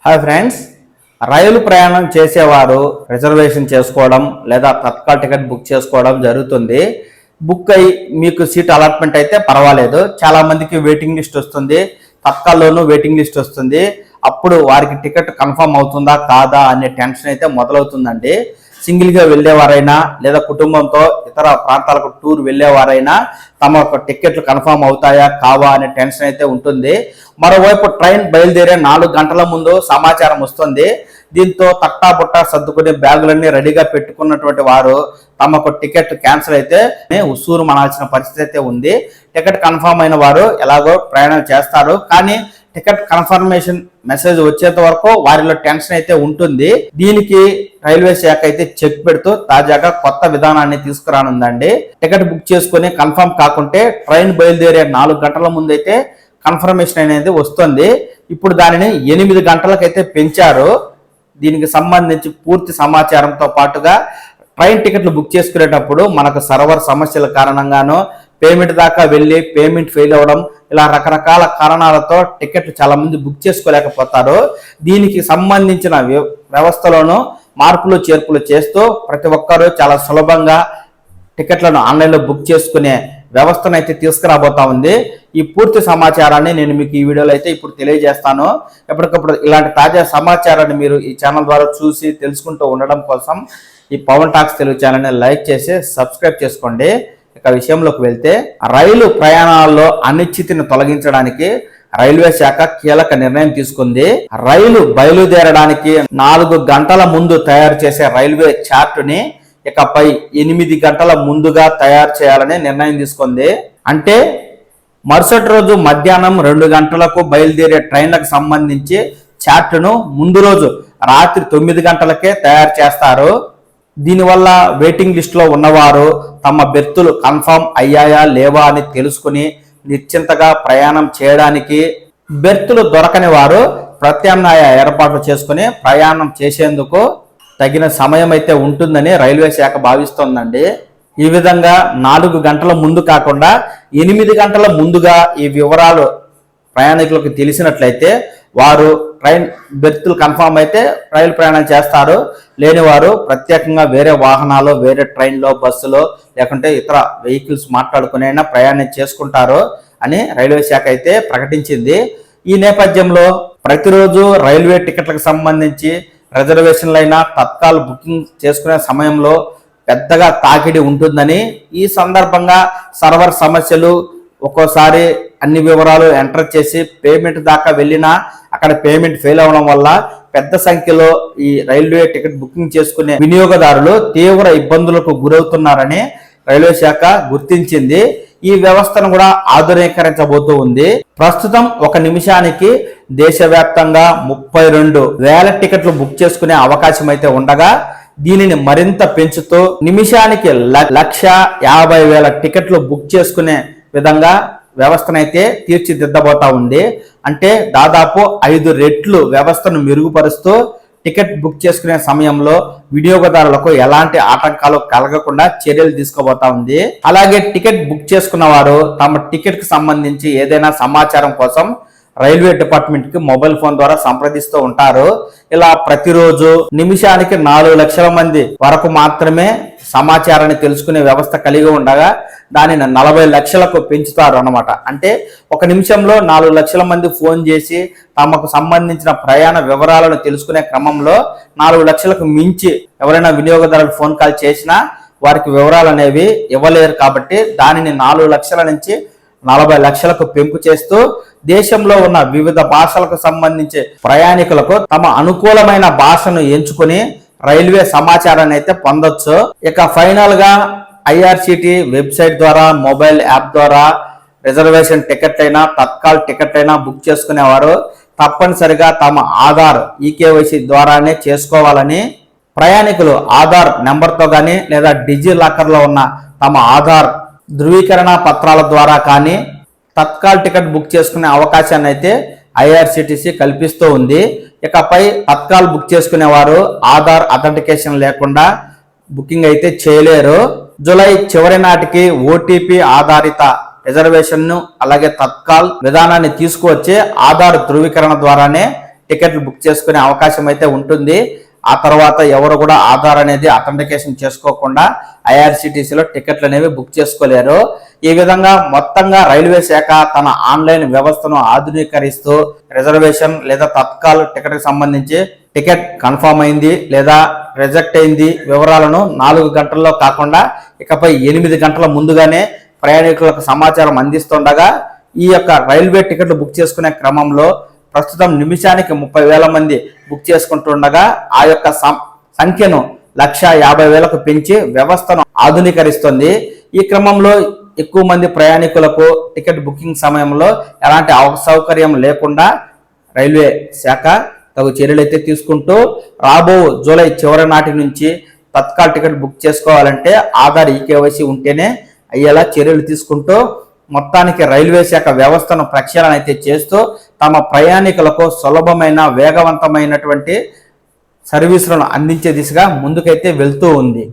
Hi friends, రైలు ప్రయాణం చేసేవారు reservation చేసుకోవడం లేదా తత్కాల్ టికెట్ బుక్ చేసుకోవడం జరుగుతుంది. బుక్ అయ్యి మీకు సీట్ అలాట్మెంట్ అయితే పర్వాలేదు. చాలా మందికి వెయిటింగ్ లిస్ట్ వస్తుంది, తత్కాల్లోనూ వెయిటింగ్ లిస్ట్ వస్తుంది. అప్పుడు వారికి టికెట్ కన్ఫర్మ్ అవుతుందా కాదా అనే టెన్షన్ అయితే మొదలవుతుందండి. సింగిల్గా వెళ్ళేవారైనా లేదా కుటుంబంతో ఇతర ప్రాంతాలకు టూర్ వెళ్ళేవారైనా తమ టికెట్లు కన్ఫర్మ్ అవుతాయా కావా అనే టెన్షన్ అయితే ఉంటుంది. మరోవైపు ట్రైన్ బయలుదేరే 4 గంటల ముందు సమాచారం వస్తుంది. దీంతో తట్టాబుట్టా సర్దుకునే బ్యాగులన్నీ రెడీగా పెట్టుకున్నటువంటి వారు తమకు టికెట్ క్యాన్సిల్ అయితే ఉసూరు మనాల్సిన పరిస్థితి అయితే ఉంది. టికెట్ కన్ఫర్మ్ అయిన వారు ఎలాగో ప్రయాణం చేస్తారు, కానీ టికెట్ కన్ఫర్మేషన్ మెసేజ్ వచ్చేంత వరకు వారిలో టెన్షన్ అయితే ఉంటుంది. దీనికి రైల్వే శాఖ అయితే చెక్ పెడుతూ తాజాగా కొత్త విధానాన్ని తీసుకురానుందండి. టికెట్ బుక్ చేసుకుని కన్ఫర్మ్ కాకుంటే ట్రైన్ బయలుదేరే 4 గంటల ముందు అయితే కన్ఫర్మేషన్ అనేది వస్తుంది. ఇప్పుడు దానిని 8 గంటలకైతే పెంచారు. దీనికి సంబంధించి పూర్తి సమాచారంతో పాటుగా ట్రైన్ టికెట్లు బుక్ చేసుకునేటప్పుడు మనకు సర్వర్ సమస్యల కారణంగానో పేమెంట్ దాకా వెళ్ళి పేమెంట్ ఫెయిల్ అవ్వడం, ఇలా రకరకాల కారణాలతో టికెట్లు చాలా మంది బుక్ చేసుకోలేకపోతారు. దీనికి సంబంధించిన వ్యవస్థలోనూ మార్పులు చేర్పులు చేస్తూ ప్రతి ఒక్కరూ చాలా సులభంగా టికెట్లను ఆన్లైన్లో బుక్ చేసుకునే వ్యవస్థను అయితే తీసుకురాబోతా ఉంది. ఈ పూర్తి సమాచారాన్ని నేను మీకు ఈ వీడియోలో అయితే ఇప్పుడు తెలియజేస్తాను. ఎప్పటికప్పుడు ఇలాంటి తాజా సమాచారాన్ని మీరు ఈ ఛానల్ ద్వారా చూసి తెలుసుకుంటూ ఉండడం కోసం ఈ పవన్ టాక్స్ తెలుగు ఛానల్ని లైక్ చేసి సబ్స్క్రైబ్ చేసుకోండి. ఇక విషయంలోకి వెళ్తే, రైలు ప్రయాణాల్లో అనిశ్చితిని తొలగించడానికి రైల్వే శాఖ కీలక నిర్ణయం తీసుకుంది. రైలు బయలుదేరడానికి 4 గంటల ముందు తయారు చేసే రైల్వే చార్టుని ఇకపై 8 గంటల ముందుగా తయారు చేయాలని నిర్ణయం తీసుకుంది. అంటే మరుసటి రోజు మధ్యాహ్నం 2 గంటలకు బయలుదేరే ట్రైన్లకు సంబంధించి చార్టును ముందు రోజు రాత్రి 9 గంటలకే తయారు చేస్తారు. దీనివల్ల వెయిటింగ్ లిస్టులో ఉన్నవారు తమ బెర్తులు కన్ఫర్మ్ అయ్యాయా లేవా అని తెలుసుకుని నిశ్చింతగా ప్రయాణం చేయడానికి, బెర్తులు దొరకని వారు ప్రత్యామ్నాయ ఏర్పాట్లు చేసుకుని ప్రయాణం చేసేందుకు తగిన సమయం అయితే ఉంటుందని రైల్వే శాఖ భావిస్తోందండి. ఈ విధంగా 4 గంటల ముందు కాకుండా 8 గంటల ముందుగా ఈ వివరాలు ప్రయాణికులకు తెలిసినట్లయితే వారు ట్రైన్ బెర్తులు కన్ఫర్మ్ అయితే రైలు ప్రయాణం చేస్తారు. లేని వారు ప్రత్యేకంగా వేరే వాహనాలు, వేరే ట్రైన్లో, బస్సులో లేకుంటే ఇతర వెహికల్స్ మాట్లాడుకునైనా ప్రయాణం చేసుకుంటారు అని రైల్వే శాఖ అయితే ప్రకటించింది. ఈ నేపథ్యంలో ప్రతిరోజు రైల్వే టికెట్లకు సంబంధించి రిజర్వేషన్లైనా తత్కాల్ బుకింగ్ చేసుకునే సమయంలో పెద్దగా తాకిడి ఉంటుందని, ఈ సందర్భంగా సర్వర్ సమస్యలు, ఒక్కోసారి అన్ని వివరాలు ఎంటర్ చేసి పేమెంట్ దాకా వెళ్ళినా అక్కడ పేమెంట్ ఫెయిల్ అవడం వల్ల పెద్ద సంఖ్యలో ఈ రైల్వే టికెట్ బుకింగ్ చేసుకునే వినియోగదారులు తీవ్ర ఇబ్బందులకు గురవుతున్నారని రైల్వే శాఖ గుర్తించింది. ఈ వ్యవస్థను కూడా ఆధునీకరించబోతూ ఉంది. ప్రస్తుతం 1 నిమిషానికి దేశవ్యాప్తంగా 32,000 టికెట్లు బుక్ చేసుకునే అవకాశం అయితే ఉండగా, దీనిని మరింత పెంచుతూ నిమిషానికి 1,50,000 టికెట్లు బుక్ చేసుకునే విధంగా వ్యవస్థనైతే తీర్చిదిద్దబోతా ఉంది. అంటే దాదాపు 5 రెట్లు వ్యవస్థను మెరుగుపరుస్తూ టికెట్ బుక్ చేసుకునే సమయంలో వినియోగదారులకు ఎలాంటి ఆటంకాలు కలగకుండా చర్యలు తీసుకోబోతా ఉంది. అలాగే టికెట్ బుక్ చేసుకున్న వారు తమ టికెట్ కి సంబంధించి ఏదైనా సమాచారం కోసం రైల్వే డిపార్ట్మెంట్ కి మొబైల్ ఫోన్ ద్వారా సంప్రదిస్తూ ఉంటారు. ఇలా ప్రతిరోజు నిమిషానికి 4 లక్షల మంది వరకు మాత్రమే సమాచారాన్ని తెలుసుకునే వ్యవస్థ కలిగి ఉండగా దానిని 40 లక్షలకు పెంచుతారు అన్నమాట. అంటే 1 నిమిషంలో 4 లక్షల మంది ఫోన్ చేసి తమకు సంబంధించిన ప్రయాణ వివరాలను తెలుసుకునే క్రమంలో 4 లక్షలకు మించి ఎవరైనా వినియోగదారులు ఫోన్ కాల్ చేసినా వారికి వివరాలు అనేవి ఇవ్వలేరు. కాబట్టి దానిని 4 లక్షల నుంచి 40 లక్షలకు పెంపు చేస్తూ దేశంలో ఉన్న వివిధ భాషలకు సంబంధించి ప్రయాణికులకు తమ అనుకూలమైన భాషను ఎంచుకుని రైల్వే సమాచారాన్ని అయితే పొందొచ్చు. ఇక ఫైనల్ గా ఐఆర్సిటీ వెబ్సైట్ ద్వారా, మొబైల్ యాప్ ద్వారా రిజర్వేషన్ టికెట్ అయినా తత్కాల్ టికెట్ అయినా బుక్ చేసుకునేవారు తప్పనిసరిగా తమ ఆధార్ ఈకేవైసీ ద్వారానే చేసుకోవాలని, ప్రయాణికులు ఆధార్ నెంబర్తో కానీ లేదా డిజి లాకర్లో ఉన్న తమ ఆధార్ ధృవీకరణ పత్రాల ద్వారా కానీ తత్కాల్ టికెట్ బుక్ చేసుకునే అవకాశాన్ని అయితే ఐఆర్సిటిసి కల్పిస్తూ ఉంది. ఇకపై తత్కాల్ బుక్ చేసుకునేవారు ఆధార్ అథెంటికేషన్ లేకుండా బుకింగ్ అయితే చేయలేరు. జూలై చివరి నాటికి ఓటీపీ ఆధారిత రిజర్వేషన్ ను అలాగే తత్కాల్ విధానాన్ని తీసుకువచ్చే ఆధార్ ధృవీకరణ ద్వారానే టికెట్లు బుక్ చేసుకునే అవకాశం అయితే ఉంటుంది. ఆ తర్వాత ఎవరు కూడా ఆధార్ అనేది అథెంటికేషన్ చేసుకోకుండా ఐఆర్సిటిసిలో టికెట్లు అనేవి బుక్ చేసుకోలేరు. ఈ విధంగా మొత్తంగా రైల్వే శాఖ తన ఆన్లైన్ వ్యవస్థను ఆధునీకరిస్తూ రిజర్వేషన్ లేదా తత్కాల్ టికెట్కి సంబంధించి టికెట్ కన్ఫర్మ్ అయింది లేదా రిజెక్ట్ అయింది వివరాలను 4 గంటల్లో కాకుండా ఇకపై 8 గంటల ముందుగానే ప్రయాణికులకు సమాచారం అందిస్తుండగా ఈ యొక్క రైల్వే టికెట్లు బుక్ చేసుకునే క్రమంలో ప్రస్తుతం నిమిషానికి 30,000 మంది బుక్ చేసుకుంటుండగా ఆ యొక్క సంఖ్యను 150,000కు పెంచి వ్యవస్థను ఆధునీకరిస్తుంది. ఈ క్రమంలో ఎక్కువ మంది ప్రయాణికులకు టికెట్ బుకింగ్ సమయంలో ఎలాంటి అసౌకర్యం లేకుండా రైల్వే శాఖ తగు చర్యలు అయితే తీసుకుంటూ రాబో జూలై చివరి నాటి నుంచి తత్కాల్ టికెట్ బుక్ చేసుకోవాలంటే ఆధార్ ఈకేవైసీ ఉంటేనే అయ్యేలా చర్యలు తీసుకుంటూ మొత్తానికి రైల్వే శాఖ వ్యవస్థను ప్రక్షాళన అయితే చేస్తూ తమ ప్రయాణికులకు సులభమైన వేగవంతమైనటువంటి సర్వీసులను అందించే దిశగా ముందుకైతే వెళ్తూ ఉంది.